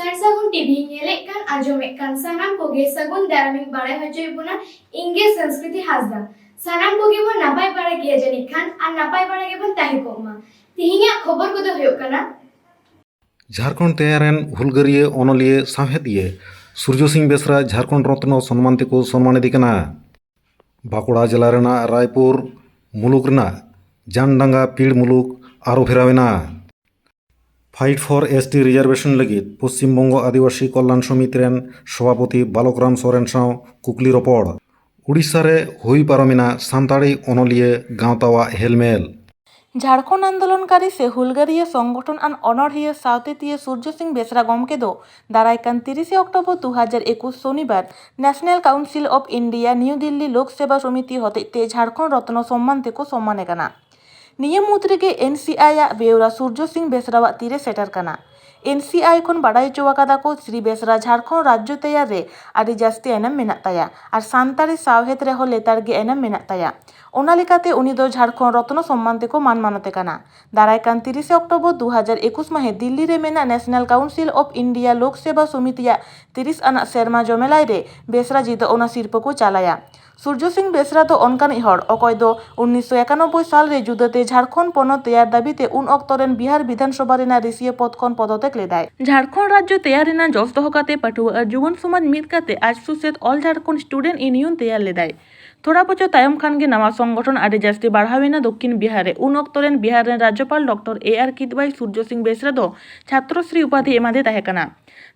सारसागुन TV नेलेक कान आंजोमेक कान सानाम कोगे सगुन दारामिक बाड़ाय हजोय बुना इंगे संस्कृति हासदा सानाम कोगे बो नापाय बाड़ा गिया जानिक खान आ नापाय बाड़ा गे बन ताहि कोमा तिहिङा खबर कोदो हुयुग काना झारखंड तेयारेन हुलगरिये ओनलिये साहेदिये सूर्य सिंह बेसरा झारखंड रत्न सम्मान तेको सम्मानित कना बांकुड़ा जिला रेना रायपुर मुलुक रेना जानडांगा पीड़ मुलुक आरो फेरावेना फाइट फर एसटी रिजार्वेशन लगित पश्चिम बंग आदिवासी कल्याण समिति रेन सभापति बालकराम सोरेन साव कुकली रपड़ उड़ीसा रे हुई पारमिना सान्ताड़ी ओनलिये गांवतावा हेलमेल झारखंड आंदोलनकारी से हुलगारिया संगठन आन अनड़हिया सावतेतिया सूर्य सिंह बेसरा गमके दो दारायकान 30 अक्टोबर 2021 शनिवार national council of India new Delhi लोक सेवा समिति होते झारखंड रत्न सम्मान तेको सम्माने काना निये मुद्रेगे एनसीआई बेवरा सूर्य सिंह बेसरा तीरे सेटर काना एनसीआई खन बाड़ाय चोवाकादा को श्री बेसरा झारखंड राज्य तैयार रे आदि जास्ती एनम मेना ताया और सान्ताड़ी सावहेद रे हो लेतारगे एनम मेना ताया ओना लेकाते उनी दो झारखंड रत्न सम्मान तेको मान मानते काना दारायकान 30 अक्टोबर 2021 माहे दिल्ली रे मेना नेशनल काउंसिल ऑफ इंडिया लोक सेवा समितिया 30 आना सेरमा जमेलाय रे बेसरा जी दो ओना सिरपो को चालाया सूर्य सिंह बेसरा तो अनकानी हड़ अकय दो 1991 साल रे जुदाते झारखंड पनत तैयार दाबीते उन अक्तरेन बिहार विधानसभा रेना रिसिया पद खन पदत्याग लेदाय झारखंड राज्य तैयार रेना जस दोह काते पाठुआ और जुवन समाज मिद काते आज सुसेत ऑल झारखंड स्टूडेंट यूनियन तैयार लेदाय थोड़ा बचो तायम खान के नवा संगठन आदि जास्ती बढ़ावेना दक्षिण बिहार रे उन अक्तरेन बिहार रेन राज्यपाल डॉक्टर AR किदवाई सूर्य सिंह बेसरा दो छात्रश्री उपाधि एमादे ताहेकाना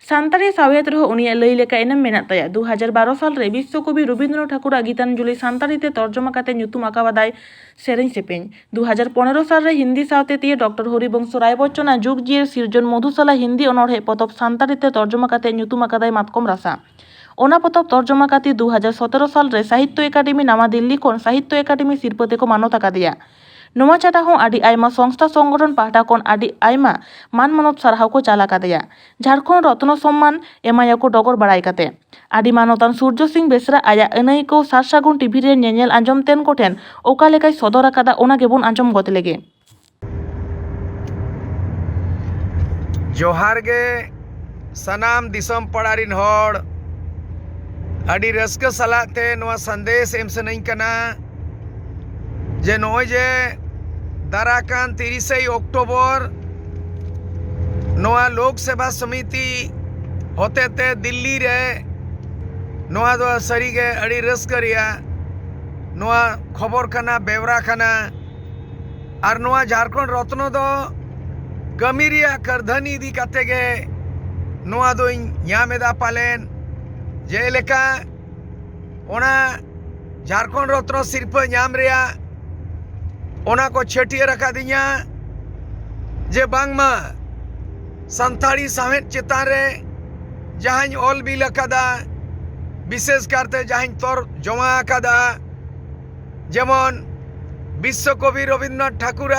सान्ताड़ी सावहेद रहो उनिया लई लेका एनम मेना ताया 2012 साल रे विश्वकवि रवींद्रनाथ ठाकुर गीतांजलि सान्ताड़ी ते तर्जमा काते ᱧᱩᱛᱩᱢ आकावादाय सेरेñ सेपेñ 2015 साल रे हिंदी सावते तिये डॉक्टर हरिवंश राय बच्चन जुग जियर सिरजन मधुशाला हिंदी अनड़हे पतब सान्ताड़ी ते तर्जमा काते ᱧᱩᱛᱩᱢ आकादाय मातकम रासा ओना पतब तर्जमा काती 2017 साल रे साहित्य एकाडेमी नामा दिल्ली खन साहित्य एकाडेमी सिरपते को मानत आकादिया नोमा छाटा हों आदि आयमा संस्था संगठन पाहटा खन आदि आयमा मान मानत सारहाव को चाला कादिया झारखंड रत्न सम्मान एमाया को डगर बाड़ाय काते आदि मानतान सूर्य सिंह बेसरा आया अनई को सारसागुन टीवी रे नेनेल आंजम तेन कोठेन ओका लेकाय सदर आकादा ओना गेबन आंजम गत लेगे जोहार गे सनाम दिसम पड़ारिन हड़ आदि रस्का सालाते नोआ संदेश एम सनई कना जे नोय जे दाराकान 30 अक्टोबर नोआ लोक सेवा समिति होते ते दिल्ली रे नोआ दो सरी गे अड़ी रस्का रिया नोआ खबर कना बेवरा कना और नोआ झारखंड रत्न दो कमी रिया करधनी दी काते गे नोआ दो यामेदा पालेन जेलेका ओना झारखंड रत्न सिरपा नाम रिया ओना को छटिया रखा दिया जे बांगमा संताड़ी साहेद चेतान रे जहां ऑल बिल अकादा विशेष करते जहां तोर जमा अकादा जेमन विश्वकवि रवींद्रनाथ ठाकुर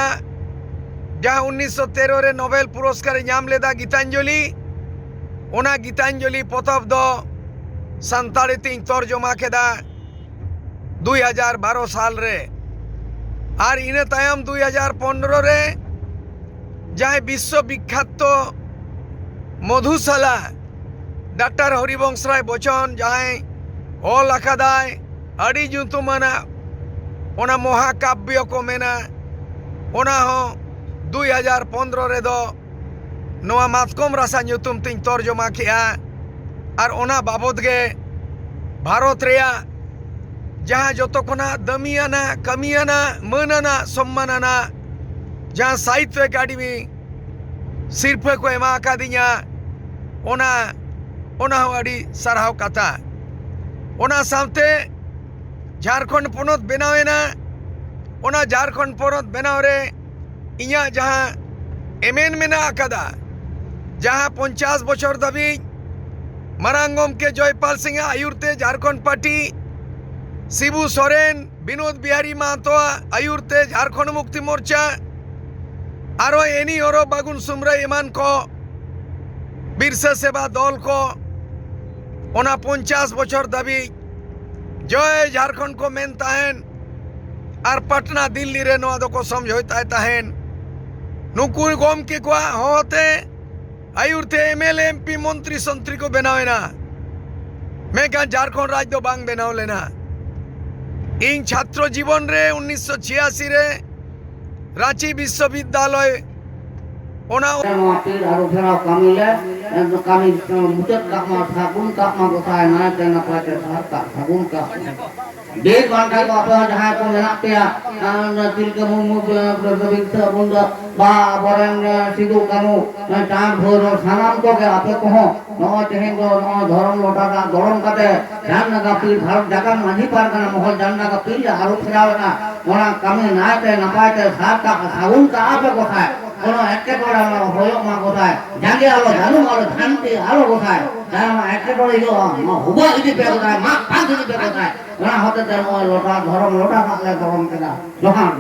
जहां 1913 रे नोबेल पुरस्कार नाम लेदा गीतांजलि ओना गीतांजलि पतब दो सान्ताड़ी तीन तर्जमा केदा 2012 साल रे और इने तायम 2015 रे जहां विश्व विख्यात मधुशाला डॉक्टर हरिवंश राय बच्चन जहां ऑल आकादाय अड़ी जुतुमाना ओना महाकाव्य को मेना ओना हो 2015 रे दो नोआ मातकम रासा ᱧᱩᱛᱩᱢ तीन तर्जमा किया और ओना बाबद गे भारत रेया जहाँ जो कोना दमियाना कमियाना मानाना सम्मानाना जहाँ साहित्य एकाडेमी सिरपे को एमा आकादिया ओना ओना अड़ी सारहाव कथा ओना सामते झारखंड पनत बनावेना ओना झारखंड पनत बनाव रे इया जहाँ एमेन मेना आकादा जहाँ 50 बछर दाबी मारांगम के जयपाल सिंह आयुरते झारखंड पार्टी शिबू सोरेन विनोद बिहारी महतो आयुरते झारखंड मुक्ति मोर्चा आरो एनी और बागुन सुमरा ईमान को बिरसा सेवा दल को ओना 50 बछर दाबी जय झारखंड को मेन ताहेन और पटना दिल्ली रे नोआ दो को समझोता ताहेन नुकुर गोम के को होते आयुरते एमएलए एमपी मंत्री संतरी को बनावेना मेखान झारखंड राज्य दो बांग बनाव लेना इन छात्र जीवन रे 1986 रे रांची विश्वविद्यालय ओना Mati aru phera kamile kami mutet kakma sabun kakma gosai na tena pate sarta sabun ka dek bangkai ko apa jahan ko menak tia tilka mumu berbik sabun da ba boren sidu kamu tan bhor sanam ko ke ape ko no tehen do no dhorom lota ka dorom kate jan na kapil bharat jagan mani par kana mohol jan na kapil aru phera na ona kami na te na pate sarta sabun ka ape gosai কোনো একেবারে আমার হয়ক মা কোথায় জাগে আলো জানু আলো শান্তি আলো কোথায় তাই আমার একেবারে মা হুবা ইদি পে কোথায় মা পাঁচ ইদি পে কোথায় না হতে দেন ওই লোটা ধরম লোটা থাকলে ধরম কেনা Lohan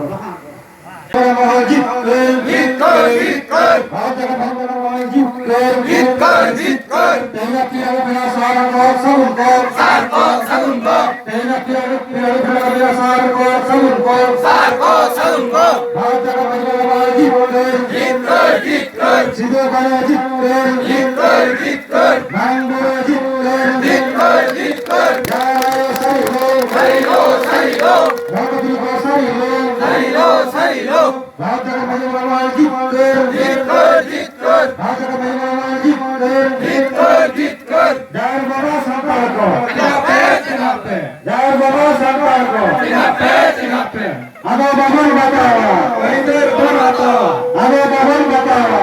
Sido kaya jikar, jikar, jikar, mango jikar, jikar, jikar, jaro sailo, sailo, sailo, ragati ko sailo, sailo, sailo, raja ka majwa jikar, jikar, jikar, raja ka majwa jikar, jikar, jikar, jar baba sapar ko, jinape, jar baba sapar ko, jinape, ado babon batawa, ider bon batawa, ado babon batawa.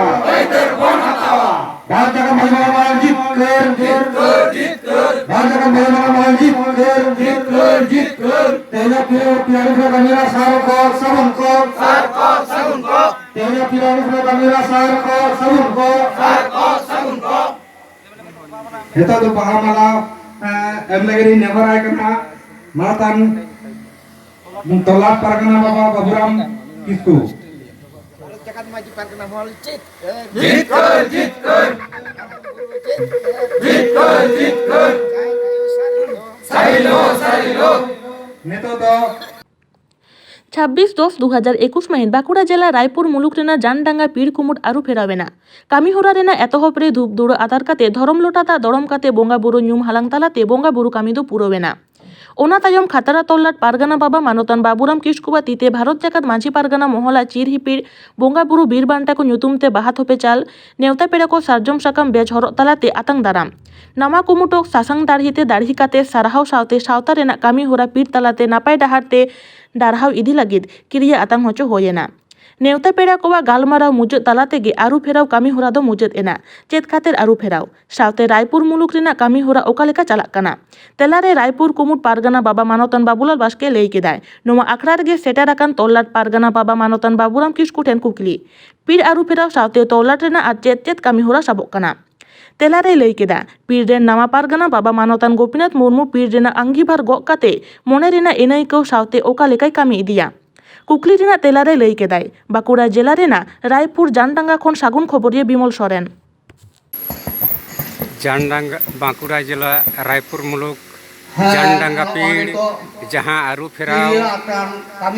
Raja ka majwa jikar, jikar, jikar, raja ka majwa jikar, jikar, jikar, tena piyari ka kamera sar ko, sabun ko, tena piyari ka kamera sar ko, sabun ko. Kita tu paham malah emlegeri never aikana matan tolak pargana baba baburam kisku. Jikar, jikar, jikar, jikar, sailo, sailo. Neto to 26-10-2021 মাহিত Bankura জেলা রায়পুর মুলুক রেনা জানডাঙ্গা পীর কুমুট আরু ফেরাবে না কামিহরা রেনা এতহব রে ধূপ দৌড় আতার কাতে ধরম লোটাতা দরম কাতে বঙ্গা বুড়ো নিয়ম হালাং তালাতে বঙ্গা বুড়ো কামি দো পুরোবে না ওনা তায়ম খাতারা তল্লাট পারগানা বাবা মানতান বাবুরাম কিসকুবা তিতে ভারত জাকাত মাঝি পারগানা মহলা চির হিপির বঙ্গা বুড়ো বীর বান্টাকো nyutumte বাহাত হপে চাল নেওতা পেড়াকো সারজম সাকাম বেজ হরক তালাতে আতাং দারাম নামা কুমুটক সাসাং দাড়হিতে দাড়হি কাতে সারাহাও সাউতে সাউতা রেনা কামি হোরা পীর তালাতে নাপাই ডাহারতে দারহাও ইদি লাগিদ কিরিয়া আতাং হচো হয়ে না নেওতা পেড়া কোয়া গালমারাও মুজত তালাতেগে আরু ফেরাও কামি হোরা দো মুজত এনা চেত খাতের আরু ফেরাও সাউতে রায়পুর মুলুক রেনা কামি হোরা ওকালেকা চালাক কানা তেলারে রায়পুর কুমুট পারগানা বাবা মানতান বাবুলাল বাসকে লেই কেদায় নোমা আখড়ার গে সেটার আকান তল্লাট পারগানা বাবা মানতান বাবুরাম কিসকুটেন কুকলি পীর আরু ফেরাও সাউতে তল্লাট রেনা আর চেত চেত কামি হোরা সাবক কানা তেলারে লেই কেদা পীর রেন নামা পারগানা বাবা মানতান গোপীনাথ মুর্মু পীর রেনা আঙ্গিভার গক কাতে মনে রেনা এনাইকেও সাউতে ওকালেকাই কামি ইদিয়া কুকলি রেনা তেলারে লেই কেদায় বাঁকুড়া জেলা রেনা রায়পুর জানডাঙ্গা খন সাগুন খবরিয়ে বিমল সরেন जानडांगा बांकुड़ा जिला रायपुर मुलुक जानडांगा पीड़ जहां आरु फेराव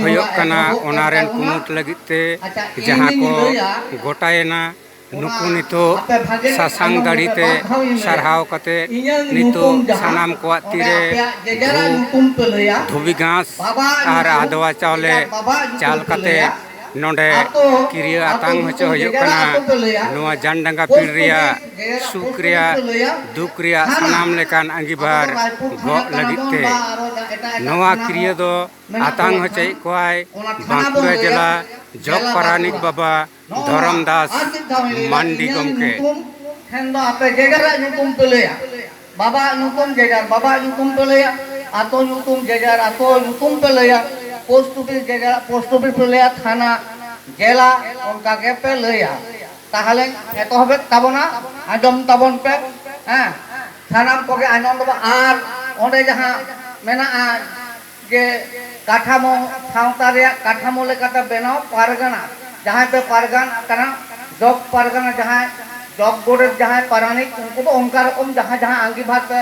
होयोग कना ओनारेन कुमुट लगिते जहां को गोटायना नुकु नितो सासांग दाड़ीते सारहाव कते नितो सानाम कोआ तीरे धुबी घास आर आदवा चावले चाल कते नोंडे किरिया आतांग हचो होयोग कना नोआ जानडांगा पीड़ रिया सुख रिया दुख रिया सानाम लेकान अंगिबार गो लगिते नोआ किरिया दो आतांग हचै कोआय बांकुड़ा जिला जग पारानिक बाबा धरमदास मांडी गमके हेंदा आपे जेगारा nyutum pelea baba nyutum pelea ato nyutum jegar ato nyutum pelea post office pelea thana jela onka ke pelea tahale eto hobe tabona ajom tabon pe sanam koge anon do ar onde jaha mena je কাঠামো সাঁওতা রেয়া কাঠামো লেকাতে বেনাও পারগানা जहाँ पे पारगान कना जग पारगाना जहाँ जग border जहाँ पारानिक उनको तो उनका रकम जहाँ जहाँ आंगी भाग पे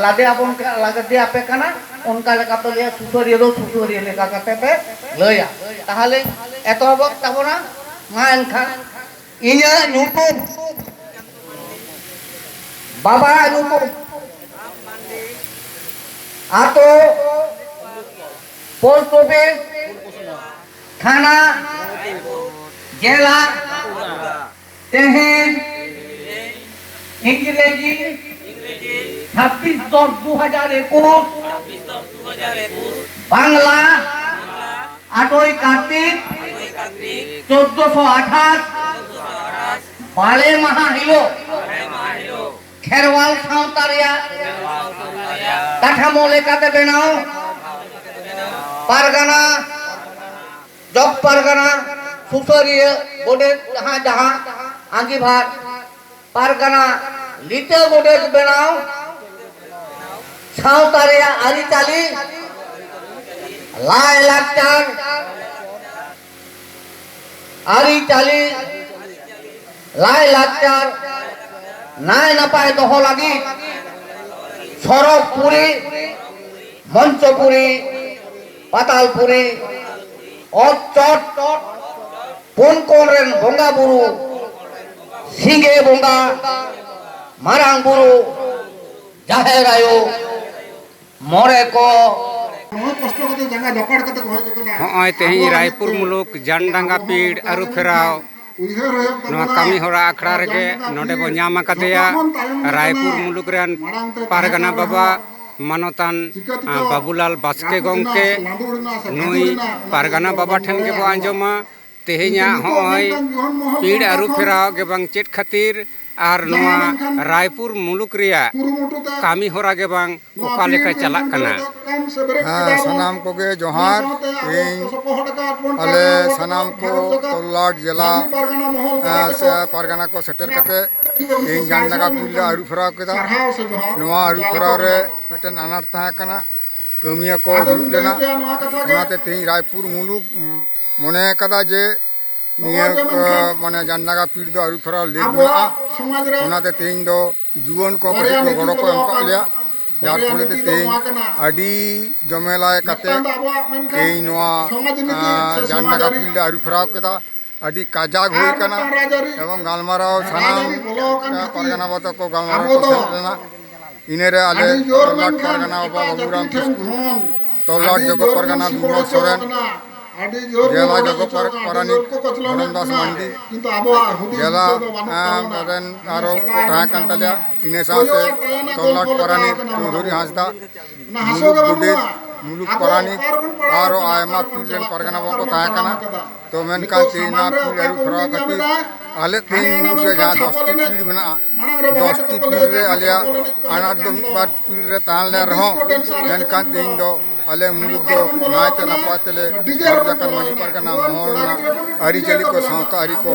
लादे आप उनका लागदे आपे कना उनका लेका तो लिया सुसुरिया लेका कते पे लया ताहले एतो वक्त तबना मा एनखान इnya nyutum बाबा ᱧᱩᱛᱩᱢ आतो पोस्ट ऑफिस थाना जिला तेहें इंग्रेजी 26/10/2021 बांग्ला 8 कार्तिक 1428 बाले माहा हिलो खेरवाल सावता रिया काठामो लेकाते बेनाव पारगाना जब पारगाना सुसरिय गोडे जहां जहां आगे भाग पारगाना लिटे गोडे बेनाव सावता रिया आरिचाली लाय लाचार आरिचाली लाय लाचार नाय नपाय दोहो लगी सरकपुरी मंचपुरी पातालपुरी और चट पुनकोरेन बोंगा बुरु सिंगे बोंगा मारांग बुरु जाहेर आयो मोरे को हॉय तेही रायपुर मुलुक जानडांगा पीड़ आरु फेराव कमी हरा आखड़ा रेगे नोडे बो नाम आकादेया रायपुर मुलुक रेन पारगाना बाबा मानतान बाबूलाल बास्के गंके नुई पारगाना बाबा ठेन के बो आंजमा तेहेኛ हॉय पीड़ आरु फेराव के बांग चेट खातिर आर नोआ रायपुर मुलुक रिया कामी हरा के बांग ओका लेका चला कना सनाम को गे जोहार अले सनाम को तोलाट जिला से पारगाना को सेटर कते इन जानडा पीड़ा आरु फेराव केदा नोआ आरु फेराव रे मिटन अनाट तहा कना कमिया को दुरुब लेना ओनाते तेही रायपुर मुलुक मने कदा जे निया माने जानडा पीड़ दो आरु फेराव लेना ओनाते तेही दो जुवन को गड़ो को एमका लिया जार फले तेही अडी जमेला कते तेही नोआ जानडा पीड़ आरु फेराव केदा अडी काजाग हुई कना एवं गालमाराव सनाम पारगाना बाता को गालमाराव को सेना इनेरे आले तोलाट पारगाना बाबा बाबूराम किस्कू तोलाट जगो पारगाना बिमल सोरेन जेला जगो पारानिक धरमदास मांडी जेला रेन आरो कोठा कांतलिया इने साथे तोलाट पारानिक चौधरी हांसदा मुलुक गुडे मुलुक पारानिक आरो आयमा पीड़न पारगाना बाबा को ताकना तो मेनका तीना पीड़ आरु फेराव कती आले तीन मुलुक रे जहां 10 टी पीड़ बना 10 टी पीड़ रे आलिया अनाट दो बार पीड़ रे तान ले रहो मेनका तीन दो आले मुलुक दो नायते नपातले हर जकर मणि पारगाना मोहलना आरी चली को सावता आरी को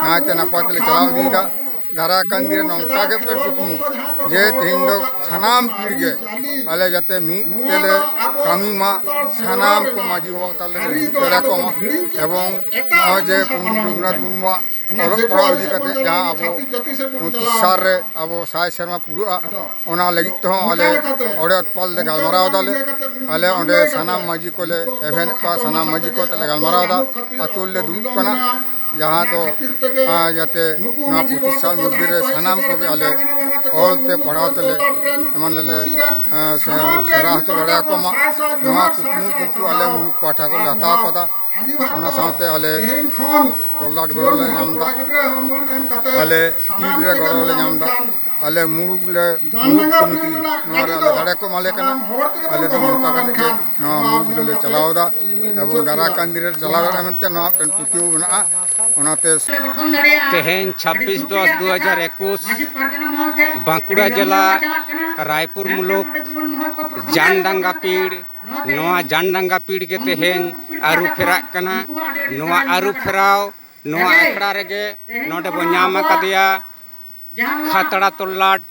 नायते नपातले चलाव दीदा दारा कंदिरे नंका के टुकमु जे तीन दो सनाम पीड़ गे आले जाते मी तेले कामी मा सनाम को माजी हो ताले तेरा को मा एवं जे पंडित रघुनाथ मुर्मू अलग पड़ा इदी कते जहां अबो 29 साल रे अबो 60 शर्मा पुरुआ ओना लगी तो आले ओडे पल दे गालमाराव दाले आले ओडे सनाम माजी को ले एवेन का सनाम माजी को तले गालमाराव दा अतुल ले दुरुप कना जहाँ तो जाते 25 साल मध्य सनाम को आले ओलते पढ़ाव तले मन ले सराह तो गड़ा को मा कुकमु कुकु आले मुलुक पाठा को लता पदा ओना साथे आले तोलाट गड़ो ले नामदा आले पीड़ रे गड़ो ले नामदा आले मुलुक कमिटी नोरे आले गड़े को माले कना आले तो मुलुक का के नो मुलुक ले चलावदा एवं दारा कांदिरे चलावदा मनते नो पेन पुतिउ बना ओनाते तेहें 26/10/2021 बांकुड़ा जिला रायपुर मुलुक जानडांगा पीड़ नोआ जानडांगा पीड़ के तेहें आरु फेरा कना नोआ आरु फेराव नोआ आखड़ा रेगे नोडे बो नाम आकादेया खातड़ा तोलाट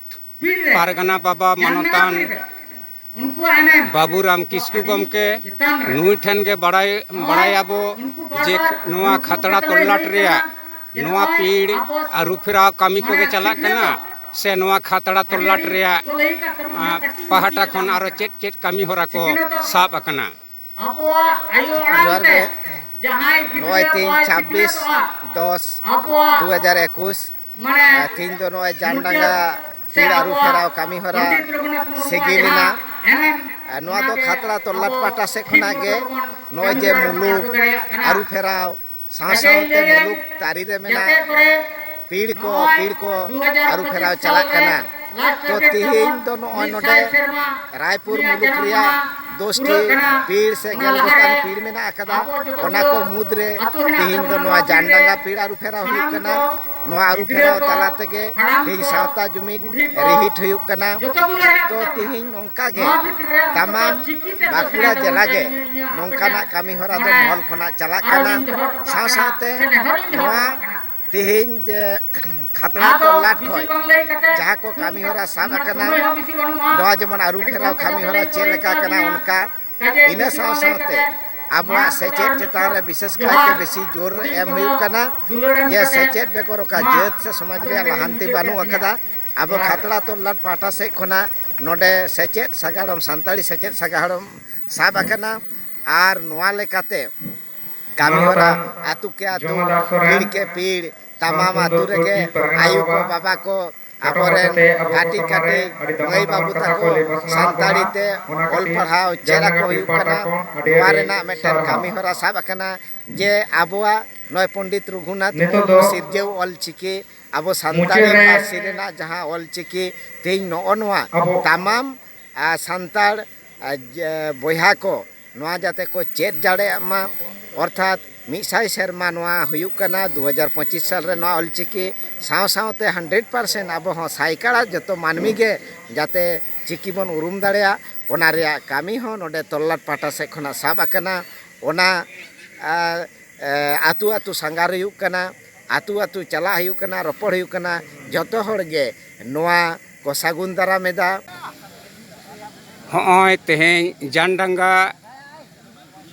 पारगाना बाबा मानतान बाबूराम किस्कू गमके नुई ठेन के बड़ायाबो जे नोआ खातड़ा तोलाट रिया नोआ पीड़ आरु फेराव कामी को के चला कना से नोआ खातड़ा तोलाट रिया पहाटा खन आरो चेट चेट कामी होरा को साब अकना जोहार गे नय 26/10/2021 तीन दो नय जानडांगा पीड़ आरु फेराव कामी हरा सेगिलिना नोआ दो खातड़ा तोल्लाट पाटा से खना गे नोय जे मुलुक आरु फेराव सासावते मुलुक तारी रे मेना पीड़ को आरु फेराव चलाक कना तो तिहिन दो नोय नोडे रायपुर मुलुक रिया 10टी पीड़ से गेल गोटान पीड़ मेना अकदा ओना को मुद्रे तिहिन दो नोआ जानडांगा पीड़ आरु फेराव हुई कना नोआ आरु फेराव तला तेगे तिहिन सावता जुमिद रिहिट हुई कना तो तिहिन नोंका गे तमाम बाकुड़ा जिला गे नोंकाना कामी हरा दो महल खना चलाक कना साव सावते नोआ तिहिन जे खातड़ा तोल्लाट खय जहाँ को कामी हरा साब कना नोआ जेमन आरु फेराव कामी हरा चेक लेका कना उनका इना साव सावते आबवा सेचेत चेतान रे विशेष कायते बेसी जोर एम हुई कना जे सेचेत बेकर का जेत से समाज रे लहांती बानु अकदा अब खातड़ा तोल्लाट पाटा से खना नोडे सेचेत सगाड़म सान्ताड़ी सेचेत सगाड़म साब कना आर नोआ लेकाते कामी हरा आतु के आतु पीड़ के पीड़ तमाम आतु रेगे आयु को बाबा को आबोरेन काटी काटी मई बाबू तको सान्ताड़ी ते ऑल पढ़ाओ चेरा को हुई कना नोआ रेना मेटन कामी हरा साब कना जे आबोआ नय पंडित रघुनाथ मुर्मू सिरजेव ऑल चिकी आबो सान्ताड़ी पार्सी रेना जहां ऑल चिकी तेज नोआ तमाम सान्ताड़ बोहा को नोआ जाते को चेत जाड़े मा अर्थात 100 सेरमा नोआ हुयुक कना 2025 साल रे नोआ ऑलचिकी साव सावते 100% अब हो साइकाड़ा जतो मानमी गे जाते चिकी बन उरुम दाड़ेया ओना रेया कामी हो नोडे तोल्लाट पाटा से खना साब आकना ओना आतु आतु संगार हुयुक कना आतु आतु चला हुयुक कना रोपड़ हुयुक कना जतो हर गे नोआ को सागुन दारामेदा हॉय तेहें जानडांगा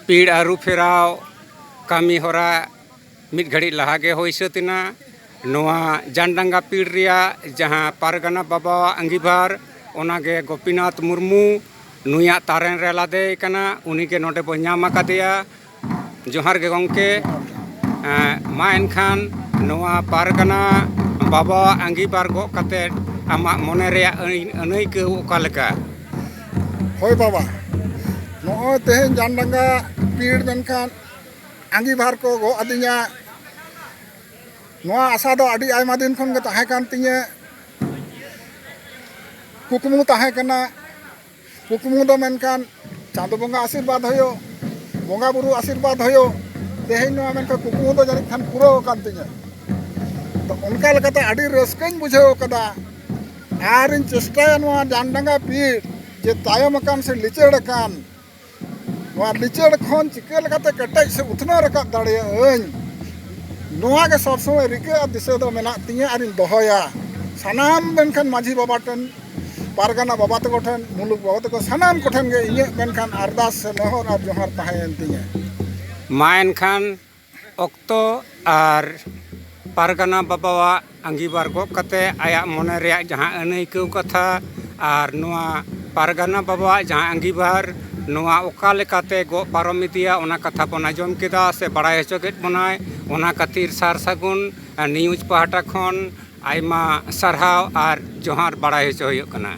पीड़ आरु फेराव कामी हरा मिद घड़ी लहागे होई सतिना नोआ जानडांगा पीड़ रिया जहां पारगना बाबा अंगीभार ओनागे गोपीनाथ मुर्मू नुया तारेन रे लादे कना उनी के नोटे बो ᱧᱟᱢ आकादेया जोहार गे गंके मा एनखान नोआ पारगना बाबा अंगीभार गो कते आमा मोने रे अनैके ओका लेका होय बाबा नोय तेहेन जानडांगा पीड़ मेनखान अंगीभार को गो अदिया नोआ आशा दो अडी आयमा दिन खन गे ताहे कान तिnye कुकमु ताहे कना कुकमु दो मेनखान चांदो बंगा आशीर्वाद होयो बंगा बुरु आशीर्वाद होयो तेहेन नोआ मेनखान कुकमु दो जानि खान पूरा कान तिnye तो उनका लेकाते अडी रस्कैन बुझेव कदा आरिन चेष्टाया नोआ जानडांगा पीड़ जे तायम कान से लिचड़ कान नोआ लिचड़ खन चिके लेकाते कटेज से उतना रकाब दाड़ेया अñ नोआ के सब समय रिके आ दिसे दो मेना तिnya आरिन दोहया सानाम मेनखान माझी बाबा टन पारगना बाबा तको ठन मुलुक बाबा तको सानाम कोठन गे इnye मेनखान अरदास से नहर आर जोहार ताहेन तिnya मा एनखान ऑक्तो आर पारगना बाबा अंगीभार गो कते आया मोने रे जहां अनैकौ कथा आर नोआ पारगना बाबा जहां अंगीभार नोआ ओका लेकाते गो पारम इदिया ओना कथा बन आजम केदा से बड़ाय हचो केद बनाय ओना खातिर सार सागुन न्यूज पाहटा खन आयमा सरहाव आर जोहार बड़ाय हचो हुयुग कना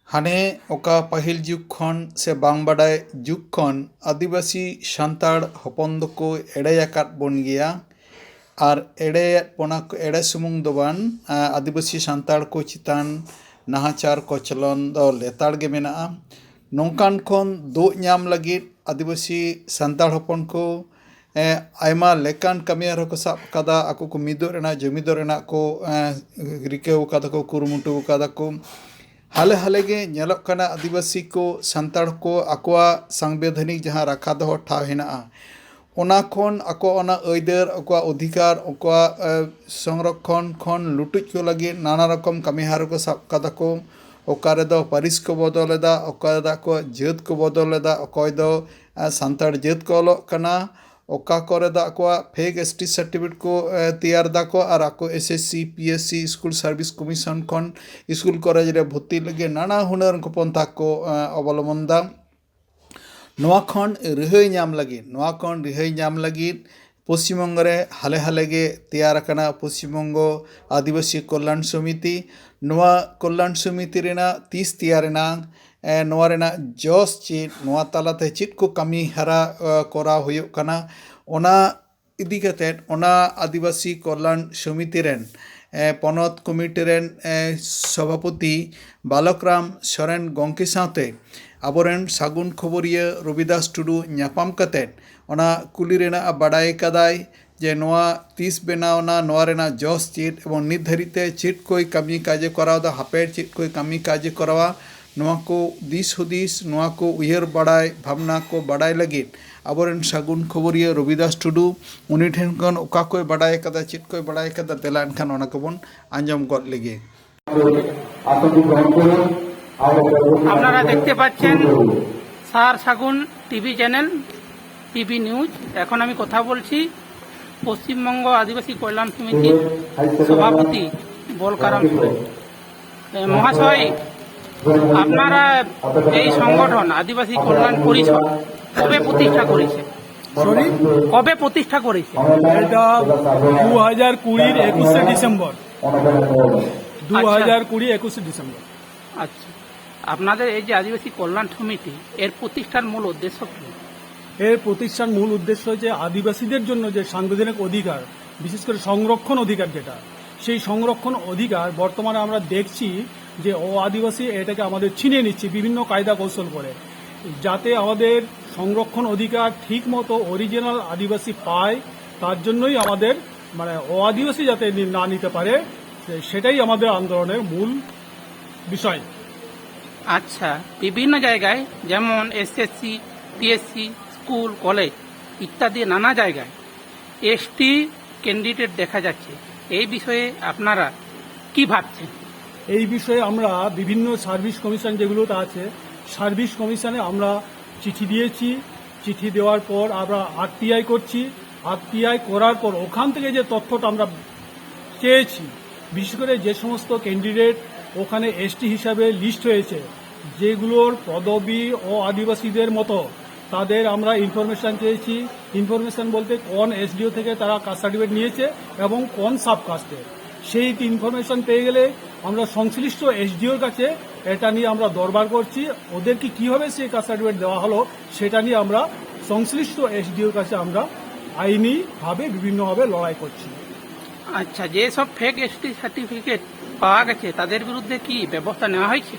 हाने ओका पहिल जुग खन से बांग बाडाय जुग खन आदिवासी सान्ताड़ हपन दको एड़ेयाकाद बन गिया आर एड़े पोना एड़े सुमुंग दो बान आदिवासी सान्ताड़ को चितान नाहाचार कोचलन दो लेताड़ गे मेनाआ नौकान खन दो ᱧᱟᱢ ᱞᱟᱹᱜᱤᱫ आदिवासी सान्ताड़ हपन को आयमा लेकान कमियार को साब कदा आको को मिदो रेना जमिदो रेना को रिकेव कदा को कुरुमुटु कदा को हाले हाले गे ñelok kana आदिवासी को सान्ताड़ को आकोआ संवैधानिक जहां राखा दो ठाव हेनाआ ओना खन आको ओना अयदार आकोआ अधिकार आकोआ संरक्षण खन लुटुज को लगी नाना रकम कमिहार को साब कदा को ओकारे दो पारिस को बदलेदा ओकादा को जात को बदलेदा अकय दो सान्ताड़ जात को ऑलोग कना ओका करे दा को फेक एसटी सर्टिफिकेट को तैयार दा को और आको SSC PSC school service commission खन स्कूल कॉलेज रे भर्ती लगे नाना हुनर को पंथा को अवलम्बन दा नोआ खन रिहाई ᱧᱟᱢ लगी पश्चिम बंग रे हाले हाले गे तैयार कना पश्चिम बंग आदिवासी कल्याण समिति ᱱᱚᱣᱟ ᱠᱚᱞᱞᱟᱱ ᱥᱚᱢᱤᱛᱤ ᱨᱮᱱᱟᱜ ᱛᱤᱥ ᱛᱮᱭᱟᱨᱮᱱᱟ ᱱᱚᱣᱟ ᱨᱮᱱᱟᱜ ᱡᱚᱥ ᱪᱮᱫ ᱱᱚᱣᱟ ᱛᱟᱞᱟᱛᱮ ᱪᱮᱫ ᱠᱚ ᱠᱟᱹᱢᱤ ᱦᱟᱨᱟ ᱠᱚᱨᱟᱣ ᱦᱩᱭᱩᱜ ᱠᱟᱱᱟ ᱚᱱᱟ ᱤᱫᱤ ᱠᱟᱛᱮᱫ ᱚᱱᱟ ᱟᱹᱫᱤᱵᱟᱹᱥᱤ ᱠᱚᱞᱞᱟᱱ ᱥᱚᱢᱤᱛᱤ ᱨᱮᱱ ᱯᱚᱱᱚᱛ ᱠᱚᱢᱤᱴᱤ ᱨᱮᱱ ᱥᱚᱵᱷᱟᱯᱚᱛᱤ ᱵᱟᱞᱚᱠᱨᱟᱢ ᱥᱚᱨᱮᱱ ᱜᱚᱢᱠᱮ ᱥᱟᱶᱛᱮ ᱟᱵᱚᱨᱮᱱ ᱥᱟᱹᱜᱩᱱ ᱠᱷᱚᱵᱚᱨᱤᱭᱟᱹ ᱨᱚᱵᱤᱫᱟᱥ ᱴᱩᱰᱩ ᱧᱟᱯᱟᱢ ᱠᱟᱛᱮᱫ ᱚᱱᱟ ᱠᱩᱞᱤ ᱨᱮᱱᱟᱜ ᱵᱟᱰᱟᱭ ᱠᱟᱫᱟᱭ ᱡᱮ ᱱᱚᱣᱟ ᱛᱤᱥ ᱵᱮᱱᱟᱣᱱᱟ ᱱᱚᱣᱟ ᱨᱮᱱᱟᱜ ᱡᱚᱥ ᱪᱮᱫ এবং ᱱᱤᱛ ᱫᱷᱟᱹᱨᱤᱡ ᱛᱮ ᱪᱮᱫ ᱠᱚ ᱠᱟᱹᱢᱤ ᱠᱟᱡᱮ ᱠᱚᱨᱟᱣᱫᱟ ᱦᱟᱯᱮ ᱪᱮᱫ ᱠᱚ ᱠᱟᱹᱢᱤ ᱠᱟᱡᱮ ᱠᱚᱨᱟᱣᱟ ᱱᱚᱣᱟ ᱠᱚ ᱫᱤᱥ ᱦᱩᱫᱤᱥ ᱱᱚᱣᱟ ᱠᱚ ᱩᱭᱦᱟᱹᱨ ᱵᱟᱲᱟᱭ ᱵᱷᱟᱵᱽᱱᱟ ᱠᱚ ᱵᱟᱰᱟᱭ ᱞᱟᱹᱜᱤᱫ ᱟᱵᱚᱨᱮᱱ ᱥᱟᱹᱜᱩᱱ ᱠᱷᱚᱵᱚᱨᱤᱭᱟᱹ ᱨᱚᱵᱤᱫᱟস ᱴᱩᱰᱩ ᱩᱱᱤ ᱴᱷᱮᱱ ᱠᱷᱚᱱ ᱚᱠᱟ ᱠᱚᱭ ᱵᱟᱰᱟᱭ ᱠᱟᱫᱟ ᱪᱮᱫ ᱠᱚᱭ ᱵᱟᱰᱟᱭ ᱠᱟᱫᱟ ᱛᱮᱞᱟ ᱮᱱᱠᱷᱟᱱ ᱚᱱᱟ ᱠᱚᱵᱚᱱ ᱟᱸᱡᱚᱢ ᱜᱚᱫ ᱞᱮᱜᱮ আপনারা দেখতে পাচ্ছেন সার সাগুন টিভি চ্যানেল টিভি নিউজ। এখন আমি কথা বলছি পশ্চিমবঙ্গ আদিবাসী কল্যাণ সমিতির সভাপতি বলকারাম সোরেন মহাশয়। আপনারা এই সংগঠন আদিবাসী কল্যাণ পরিষদ কবে প্রতিষ্ঠা করেছে? কবে প্রতিষ্ঠা করেছে? এটা 2020 21 ডিসেম্বর 21 ডিসেম্বর। আচ্ছা, আপনাদের এই যে আদিবাসী কল্যাণ সমিতি এর প্রতিষ্ঠার মূল উদ্দেশ্য কি? এর প্রতিষ্ঠার মূল উদ্দেশ্য হচ্ছে আদিবাসীদের জন্য যে সাংবিধানিক অধিকার, বিশেষ করে সংরক্ষণ অধিকার যেটা, সেই সংরক্ষণ অধিকার বর্তমানে আমরা দেখছি যে আদিবাসী এটাকে আমাদের ছিনিয়ে নিচ্ছে বিভিন্ন কায়দা কৌশল করে, যাতে আমাদের সংরক্ষণ অধিকার ঠিক মতো অরিজিনাল আদিবাসী পায় তার জন্যই আমাদের মানে আদিবাসী যাতে না নিতে পারে সেটাই আমাদের আন্দোলনের মূল বিষয়। আচ্ছা, বিভিন্ন জায়গায় যেমন এসএসসি পিএসসি স্কুল কলেজ ইত্যাদি নানা জায়গায় এসটি ক্যান্ডিডেট দেখা যাচ্ছে, এই বিষয়ে আপনারা কি ভাবছেন? এই বিষয়ে আমরা বিভিন্ন সার্ভিস কমিশন যেগুলোতে আছে সার্ভিস কমিশনে আমরা চিঠি দিয়েছি। চিঠি দেওয়ার পর আমরা আরটিআই করছি। আরটিআই করার পর ওখান থেকে যে তথ্যটা আমরা চেয়েছি, বিশেষ করে যে সমস্ত ক্যান্ডিডেট ওখানে এসটি হিসাবে লিস্ট হয়েছে, যেগুলোর পদবি ও আদিবাসীদের মতো, তাদের আমরা ইনফরমেশন চেয়েছি। ইনফরমেশন বলতে কোন এসডিও থেকে তারা কাস্ট সার্টিফিকেট নিয়েছে এবং কোন সাবকাস্টে, সেই ইনফরমেশন পেয়ে গেলে আমরা সংশ্লিষ্ট এসডিওর কাছে এটা নিয়ে আমরা দরবার করছি। ওদেরকে কিভাবে সেই কাস্ট সার্টিফিকেট দেওয়া হলো সেটা নিয়ে আমরা সংশ্লিষ্ট এসডিওর কাছে আমরা আইনিভাবে বিভিন্নভাবে লড়াই করছি। আচ্ছা, যেসব ফেক এসটি সার্টিফিকেট পাওয়া গেছে তাদের বিরুদ্ধে কি ব্যবস্থা নেওয়া হয়েছে?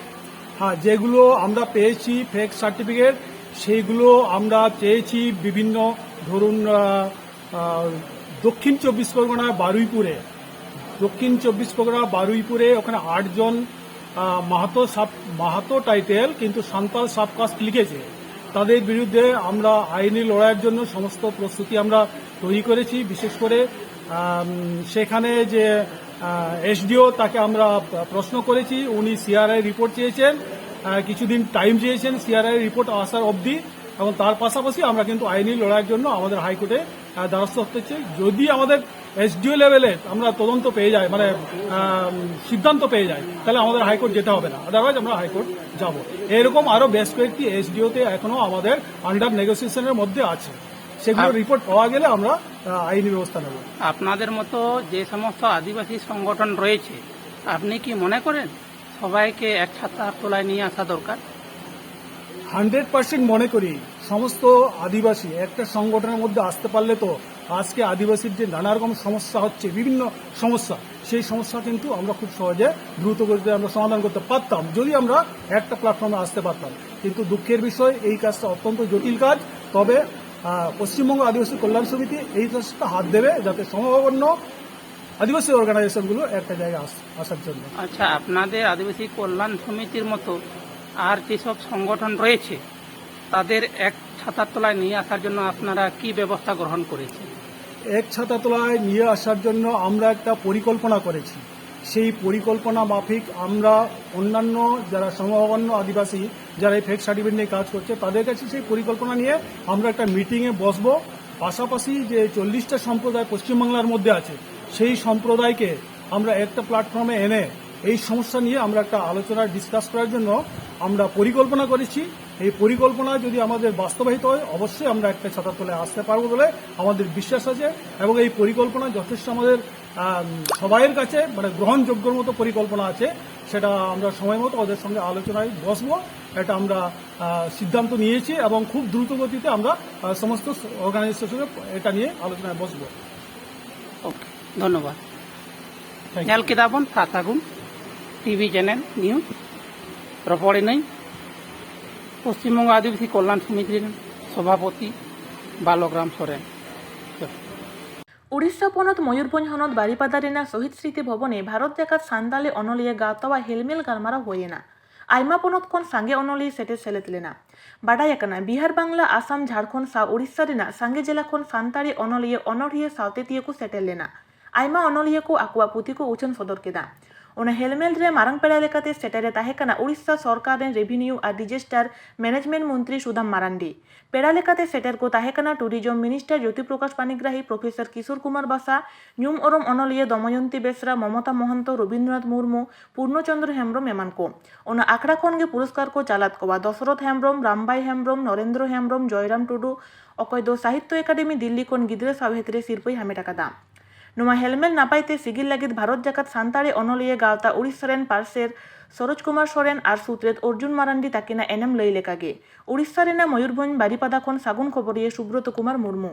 হ্যাঁ, যেগুলো আমরা পেয়েছি ফেক সার্টিফিকেট সেইগুলো আমরা চেয়েছি বিভিন্ন, ধরুন দক্ষিণ চব্বিশ পরগনা বারুইপুরে ওখানে 8 জন মাহাতো টাইটেল কিন্তু সান্তাল সাবকাস্ট লিখেছে, তাদের বিরুদ্ধে আমরা আইনি লড়াইয়ের জন্য সমস্ত প্রস্তুতি আমরা তৈরি করেছি। বিশেষ করে সেখানে যে এসডিও তাকে আমরা প্রশ্ন করেছি, উনি সিআরআই রিপোর্ট চেয়েছেন, কিছুদিন টাইম চেয়েছেন সিআরআই রিপোর্ট আসার অবধি, এবং তার পাশাপাশি আমরা কিন্তু আইনি লড়াইয়ের জন্য আমাদের হাইকোর্টে দ্বারস্থ হতে চাই। যদি আমাদের এসডিও লেভেলে আমরা তদন্ত পেয়ে যাই, মানে সিদ্ধান্ত পেয়ে যাই, তাহলে আমাদের হাইকোর্ট যেতে হবে না, আদারওয়াইজ আমরা হাইকোর্ট যাব। এরকম আরও বেশ কয়েকটি এসডিওতে এখনও আমাদের আন্ডার নেগোসিয়েশনের মধ্যে আছে, সেগুলো রিপোর্ট পাওয়া গেলে আমরা আইনি ব্যবস্থা নেব। আপনাদের মতো যে সমস্ত আদিবাসী সংগঠন রয়েছে, আপনি কি মনে করেন সবাইকে এক ছাতার তলায় নিয়ে আসা দরকার? 100% মনে করি সমস্ত আদিবাসী একটা সংগঠনের মধ্যে আসতে পারলে তো আজকে আদিবাসীর যে নানা রকম সমস্যা হচ্ছে, বিভিন্ন সমস্যা, সেই সমস্যা কিন্তু আমরা খুব সহজে দ্রুত গতিতে আমরা সমাধান করতে পারতাম যদি আমরা একটা প্ল্যাটফর্মে আসতে পারতাম। কিন্তু দুঃখের বিষয় এই কাজটা অত্যন্ত জটিল কাজ। তবে পশ্চিমবঙ্গ আদিবাসী কল্যাণ সমিতি এই কাজটা হাত দেবে যাতে সমভাবাপন্ন আদিবাসী অর্গানাইজেশনগুলো একটা জায়গায় আসার জন্য। আচ্ছা, আপনাদের আদিবাসী কল্যাণ সমিতির মতো আর যেসব সংগঠন রয়েছে তাদের এক ছাতার তলায় নিয়ে আসার জন্য আপনারা কি ব্যবস্থা গ্রহণ করেছেন? এক ছাতা তলায় নিয়ে আসার জন্য আমরা একটা পরিকল্পনা করেছি। সেই পরিকল্পনা মাফিক আমরা অন্যান্য যারা সমভাবাপন্ন আদিবাসী যারা এই ফেক সার্টিফিকেট নিয়ে কাজ করছে তাদের কাছে সেই পরিকল্পনা নিয়ে আমরা একটা মিটিংয়ে বসবো। পাশাপাশি যে 40টা সম্প্রদায় পশ্চিমবাংলার মধ্যে আছে সেই সম্প্রদায়কে আমরা একটা প্ল্যাটফর্মে এনে এই সমস্যা নিয়ে আমরা একটা আলোচনা ডিসকাস করার জন্য আমরা পরিকল্পনা করেছি। এই পরিকল্পনা যদি আমাদের বাস্তবায়িত হয় অবশ্যই আমরা একটা ছাতার তলায় আসতে পারবো বলে আমাদের বিশ্বাস আছে, এবং এই পরিকল্পনা যথেষ্ট আমাদের সবাইয়ের কাছে মানে গ্রহণযোগ্যর মতো পরিকল্পনা আছে। সেটা আমরা সময় মতো ওদের সঙ্গে আলোচনায় বসবো। এটা আমরা সিদ্ধান্ত নিয়েছি এবং খুব দ্রুত গতিতে আমরা সমস্ত অর্গানাইজেশনের সঙ্গে এটা নিয়ে আলোচনায় বসবো। ওকে, ধন্যবাদ। ᱧᱮᱞ ᱠᱮᱫᱟ ᱵᱚᱱ ᱯᱷᱟᱛᱟᱜᱩᱱ ᱴᱤভি চ্যানেল নিউজ ᱨᱚᱯᱚᱲ ᱮᱱᱟᱹᱧ পশ্চিমবঙ্গ আদিবাসী কল্যাণ সমিতির সভাপতি বালগ্রাম সোরেন। উড়িষ্যা পনত ময়ূরভঞ্জ হনত বারিপাদা রেনা শহীদ স্মৃতি ভবনে ভারত জাকাত সান্তালি অনলিয়ে গাওতাওয়া হেলমেল গালমারা হয়েনা আইমা পনত খন সাঙ্গে অনলি সেটে সেলেত লেনা বাডাই আকানা বিহার বাংলা আসাম ঝাড়খণ্ড সা উড়িষ্যা রেনা সাঙ্গে জেলা খন সান্তাড়ি অনলিয়ে অনড়িয়ে সাউতে তীয় কো সেটেল লেনা আইমা অনলিয়ে কো আকুয়া পুঁথি কো উচন সদর কেদা ᱚᱱᱟ ᱦᱮᱞᱢᱮᱞ ᱨᱮ ᱢᱟᱨᱟᱝ ᱯᱮᱲᱟ ᱞᱮᱠᱟᱛᱮ ᱥᱮᱴᱮᱨᱮ ᱛᱟᱦᱮᱸ ᱠᱟᱱᱟ ᱩᱲᱤᱥᱥᱟ ᱥᱚᱨᱠᱟᱨ ᱨᱮᱱ ᱨᱮভিনিউ ᱟᱨ ᱰᱤᱡᱟᱥᱴᱟᱨ ᱢᱮᱱᱮᱡᱢᱮᱱᱴ ᱢᱚᱱᱛᱨᱤ ᱥᱩᱫᱟᱢ ᱢᱟᱨᱟᱱᱰᱤ ᱯᱮᱲᱟ ᱞᱮᱠᱟᱛᱮ ᱥᱮᱴᱮᱨ ᱠᱚ ᱛᱟᱦᱮᱸ ᱠᱟᱱᱟ ᱴᱩরিজম মিনিস্টার জ্যোতি প্রকাশ পানিগ্রাহী প্রফেসর কিশোর কুমার বাসা ᱧᱩᱢ ᱚᱨᱚᱢ ᱚᱱᱚᱞᱤᱭᱟᱹ দময়ন্তী বেসরা মমতা মহন্ত রবীন্দ্রনাথ মুর্মু পূর্ণচন্দ্র হেমব্রম এমান কো ᱚᱱᱟ ᱟᱠᱷᱲᱟ ᱠᱷᱚᱱ ᱜᱮ পুরস্কার ᱠᱚ ᱪᱟᱞᱟᱫ ᱠᱚᱣᱟ দশরথ হেমব্রম রামবাই হেমব্রম নরেন্দ্র হেমব্রম জয়রাম টুডু ᱚᱠᱚᱭ ᱫᱚ ᱥᱟᱦᱤᱛᱛᱚ ᱮᱠᱟᱰᱮᱢᱤ ᱫᱤল্ᱞᱤ ᱠᱷᱚᱱ ᱜᱤᱫᱽᱨᱟᱹ ᱥᱟᱶᱦᱮᱫ ᱨᱮ ᱥᱤᱨᱯᱟᱹᱭ ᱦᱟᱢᱮᱴ ᱟᱠᱟᱫᱟ। ᱱᱚᱣᱟ ᱦᱮᱞᱢᱮᱞ ᱱᱟᱯᱟᱭᱛᱮ ᱥᱤᱜᱤᱞ ᱞᱟᱹᱜᱤᱫ ᱵᱷᱟᱨᱚᱛ ᱡᱟᱠᱟᱛ ᱥᱟᱱᱛᱟᱲᱤ ᱚᱱᱚᱞᱤᱭᱟᱹ ᱜᱟᱶᱛᱟ ᱩᱲᱤᱥᱥᱟ ᱨᱮᱱ ᱯᱟᱨᱥᱮᱨ সরোজ কুমার সোরেন আর সুত্রেত অর্জুন মারান্ডি তাকিনা এনএম লই লেকাগে উড়িষ্যা রেনা ময়ূরভঞ্জ বারিপাদা খন সাগুন খবরিয়ে Subrata Kumar Murmu.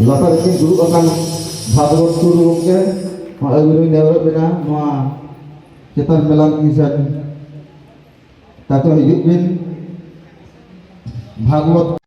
latar rekin duduk akan Bhagawat Guru gomke Guru Dewa bena noa cetan melang kisan tato hidup bin Bhagawat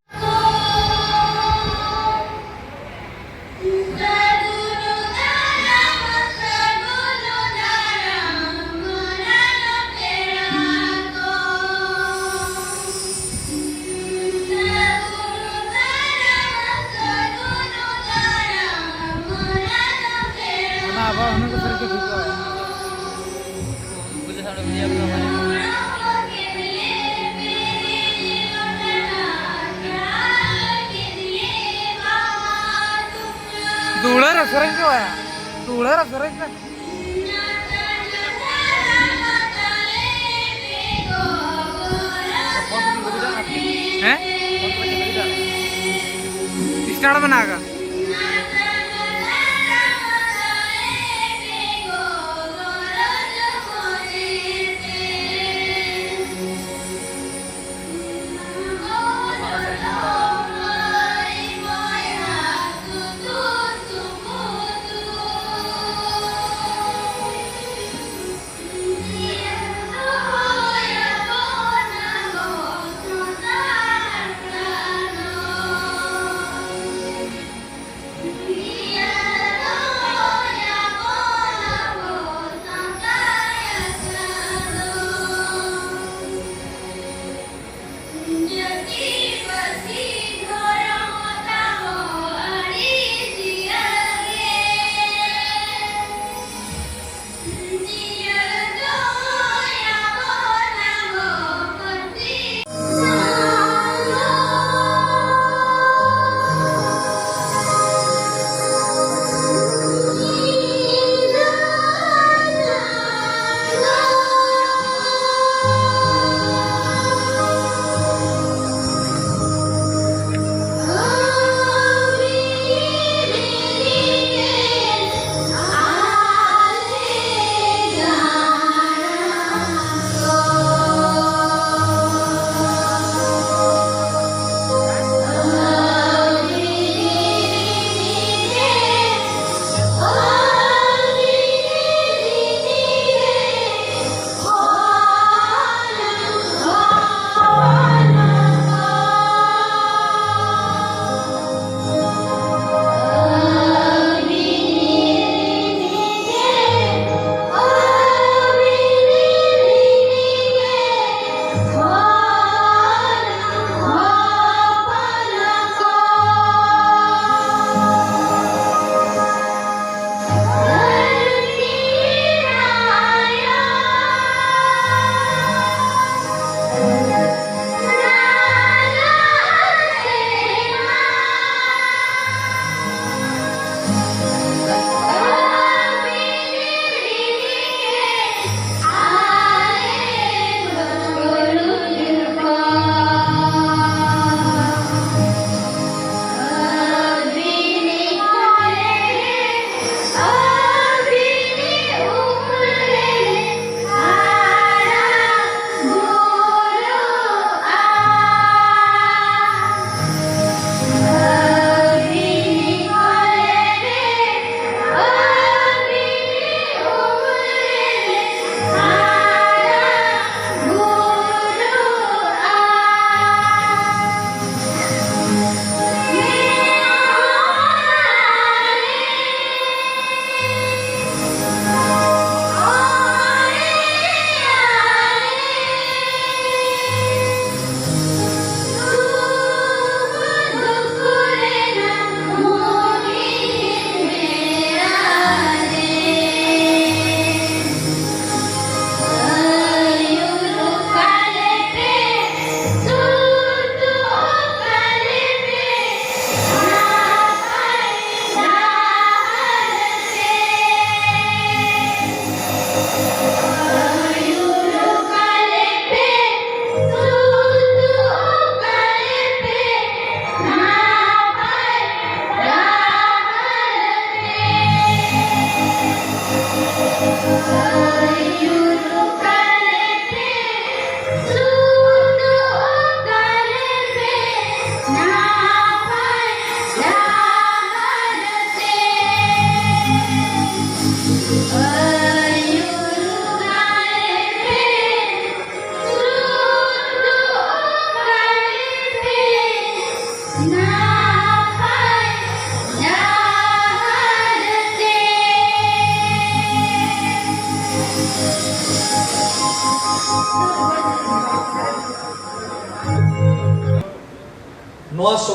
start बनागा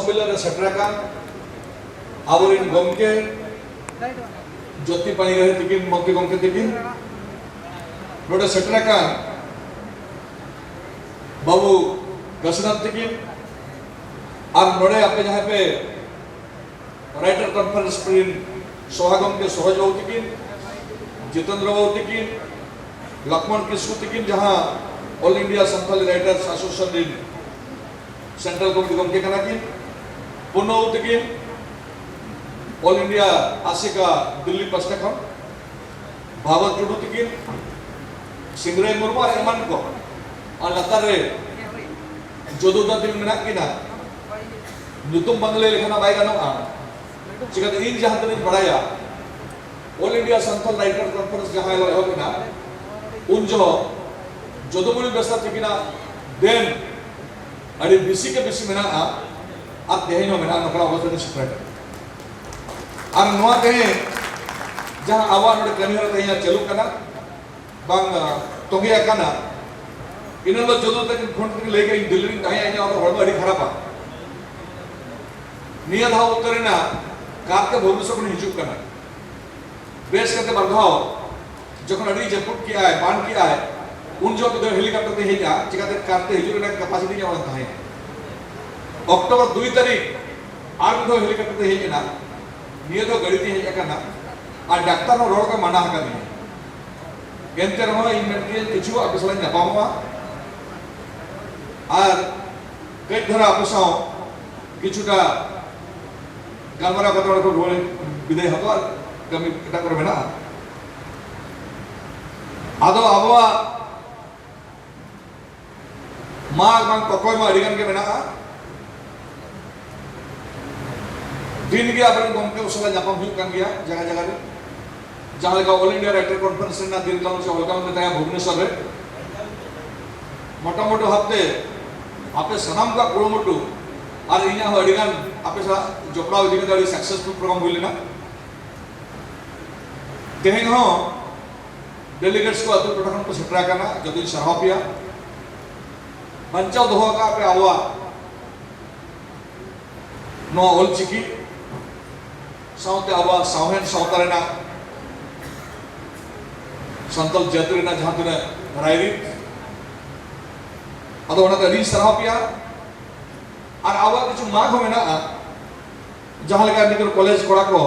सम्मेलन सेटराकान आबोरिन गमके ज्योति पाणिग्राही तकिन मंत्री गमके तकिन नोडे सेटराकान बाबू गसनाथ तकिन और नोडे आपे जहाँ पे राइटर कॉन्फ्रेंस प्रिन सोहागम के सहज बाबू तकिन जितेंद्र बाबू तकिन लक्ष्मण किस्कू तकिन जहाँ all India Santali writers association central committee गमके कना किन पुनः तकिन ऑल इंडिया आसिका दिल्ली पास्टा खन भावत टुडू तकिन सिंगरे मुर्मू और एमान को और लतार रे जोदुदा दिन मेना किना नुतुम बंगले लेखना बाय गानोआ चिकाते इन जहां तक बड़ाया all India Santhal writer conference जहां लो होना उन जो जोदुमुनि बेस्ता तकिना देन अड़ी बिसी के बिसी मेना आप देहिनो मेना नकला अवस्था सेपरेट और नोआ कहे जहां आवा नोडे कनिहर तया चालू कना बांग तोगे कना इनलो जोदो तक फोन तक लेके इन दिल्ली तया आया और हड़बा अड़ी खराबा निया धाव उतरेना कार के भविष्य को हिजुक कना बेस करते बरघाव जखन अड़ी जपुट किया है बांध किया है उन जो तो हेलीकॉप्टर ते हेजा चिकाते कारते हिजुक ना कैपेसिटी जावन था है अक्टूबर 2 तारीख आर दो हेलीकॉप्टर ते हेजना निया तो गड़ी ते हेजा कना आ डॉक्टर नो रोड को मना हका दी एंते रहो इन मेटेरियल किछु आपे सला नपामवा और कई धरा आपसाओ किछुटा गालमारा कतरा को रोले विदाय हतो और कमी एटा करे ना आदो आबवा मा मान कोकोय मा अडिगन के मेना दिन के अपन गमके उसला जापाम हुई कान गया जगह जगह रे जहां का ऑल इंडिया राइटर कॉन्फ्रेंस ना दिन टाउन से होलगांव में तया भुवनेश्वर रे मोटा मोटो हफ्ते आपे सनाम का कुड़मुटु और इना हो अडिगन आपे सा जोपड़ा इदिके दाड़ी सक्सेसफुल प्रोग्राम हुइलेना तेहें हो डेलीगेट्स को अतु टोटन को सेटरा करना जदि सरहपिया पंचाव दोहा का पे आवा नो ओल चिकी साउते आवा सावहेन सावतारेना संतल जतरेना जहां तने रायरी अदो ओना तडी सरहपिया और आवा किछु माग हो मेना जहां लगा निकर कॉलेज कोड़ा को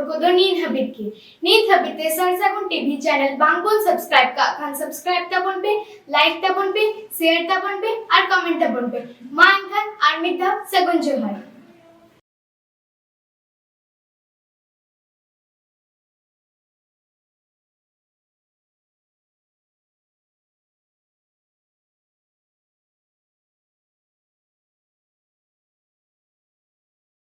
को दो नींद हबित सर सगुन टीवी चैनल बांगबोन सब्सक्राइब का खान सब्सक्राइब तबन पे लाइक तबन पे शेयर तबन पे और कमेंट तबन पे मा खान और मिदा सगुन जोहार।